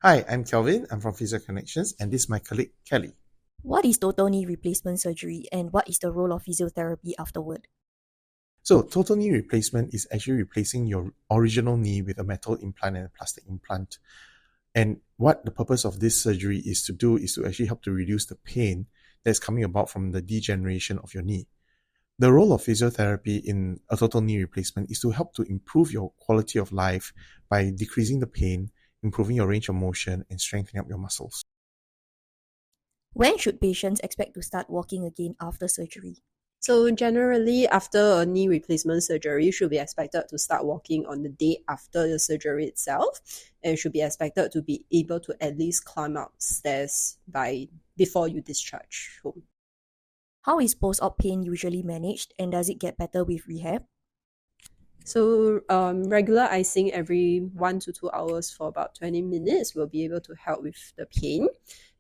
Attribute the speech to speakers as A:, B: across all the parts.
A: Hi, I'm Kelvin. I'm from Physio Connections, and this is my colleague Kelly.
B: What is total knee replacement surgery and what is the role of physiotherapy afterward?
A: So, total knee replacement is actually replacing your original knee with a metal implant and a plastic implant. And what the purpose of this surgery is to do is to actually help to reduce the pain that's coming about from the degeneration of your knee. The role of physiotherapy in a total knee replacement is to help to improve your quality of life by decreasing the pain, improving your range of motion, and strengthening up your muscles.
B: When should patients expect to start walking again after surgery?
C: So generally, after a knee replacement surgery, you should be expected to start walking on the day after the surgery itself, and should be expected to be able to at least climb up stairs before you discharge home.
B: How is post-op pain usually managed and does it get better with rehab?
C: So regular icing every 1 to 2 hours for about 20 minutes will be able to help with the pain.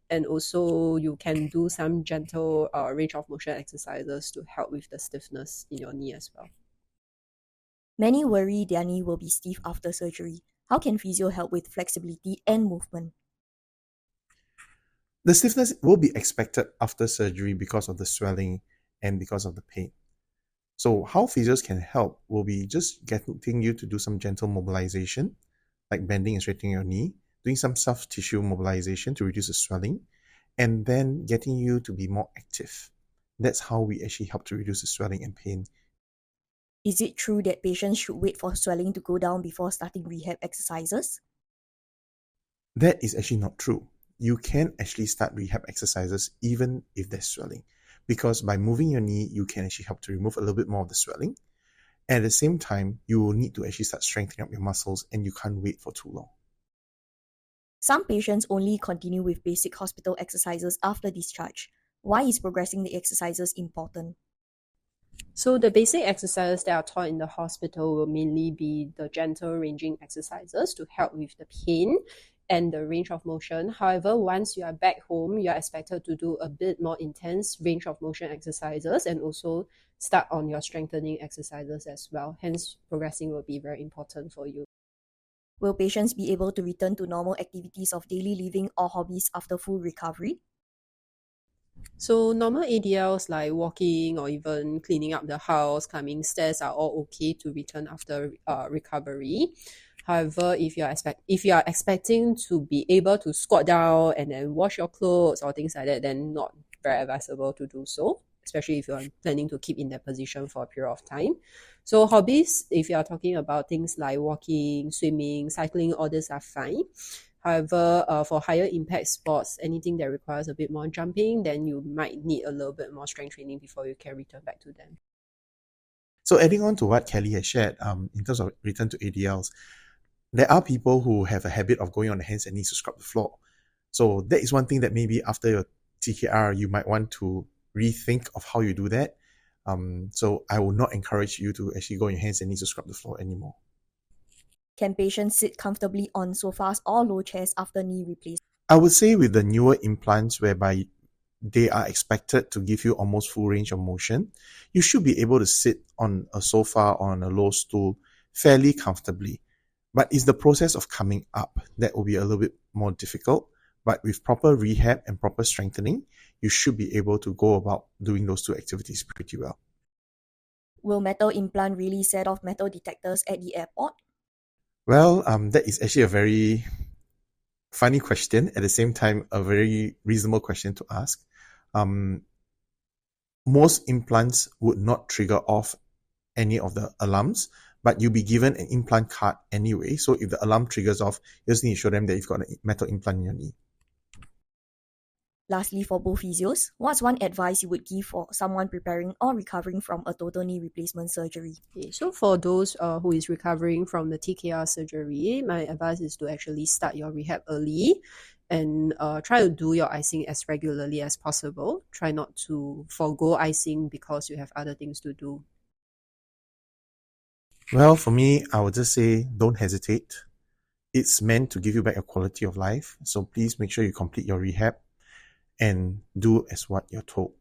C: And also you can do some gentle range of motion exercises to help with the stiffness in your knee as well.
B: Many worry their knee will be stiff after surgery. How can physio help with flexibility and movement?
A: The stiffness will be expected after surgery because of the swelling and because of the pain. So how physios can help will be just getting you to do some gentle mobilization, like bending and straightening your knee, doing some soft tissue mobilization to reduce the swelling, and then getting you to be more active. That's how we actually help to reduce the swelling and pain.
B: Is it true that patients should wait for swelling to go down before starting rehab exercises?
A: That is actually not true. You can actually start rehab exercises even if there's swelling, because by moving your knee, you can actually help to remove a little bit more of the swelling. And at the same time, you will need to actually start strengthening up your muscles, and you can't wait for too long.
B: Some patients only continue with basic hospital exercises after discharge. Why is progressing the exercises important?
C: So the basic exercises that are taught in the hospital will mainly be the gentle ranging exercises to help with the pain and the range of motion. However, once you are back home, you are expected to do a bit more intense range of motion exercises and also start on your strengthening exercises as well. Hence, progressing will be very important for you.
B: Will patients be able to return to normal activities of daily living or hobbies after full recovery?
C: So normal ADLs like walking or even cleaning up the house, climbing stairs are all okay to return after recovery. However, if you are expecting to be able to squat down and then wash your clothes or things like that, then not very advisable to do so, especially if you are planning to keep in that position for a period of time. So hobbies, if you are talking about things like walking, swimming, cycling, all these are fine. However, for higher impact sports, anything that requires a bit more jumping, then you might need a little bit more strength training before you can return back to them.
A: So adding on to what Kelly has shared, in terms of return to ADLs, there are people who have a habit of going on the hands and knees to scrub the floor. So that is one thing that maybe after your TKR, you might want to rethink of how you do that. So I will not encourage you to actually go on your hands and knees to scrub the floor anymore.
B: Can patients sit comfortably on sofas or low chairs after knee replacement?
A: I would say with the newer implants whereby they are expected to give you almost full range of motion, you should be able to sit on a sofa or on a low stool fairly comfortably. But it's the process of coming up that will be a little bit more difficult. But with proper rehab and proper strengthening, you should be able to go about doing those two activities pretty well.
B: Will metal implant really set off metal detectors at the airport?
A: Well, that is actually a very funny question. At the same time, a very reasonable question to ask. Most implants would not trigger off any of the alarms, but you'll be given an implant card anyway. So if the alarm triggers off, you just need to show them that you've got a metal implant in your knee.
B: Lastly, for both physios, what's one advice you would give for someone preparing or recovering from a total knee replacement surgery?
C: Okay, so for those who is recovering from the TKR surgery, my advice is to actually start your rehab early and try to do your icing as regularly as possible. Try not to forgo icing because you have other things to do.
A: Well, for me, I would just say don't hesitate. It's meant to give you back a quality of life. So please make sure you complete your rehab and do as what you're told.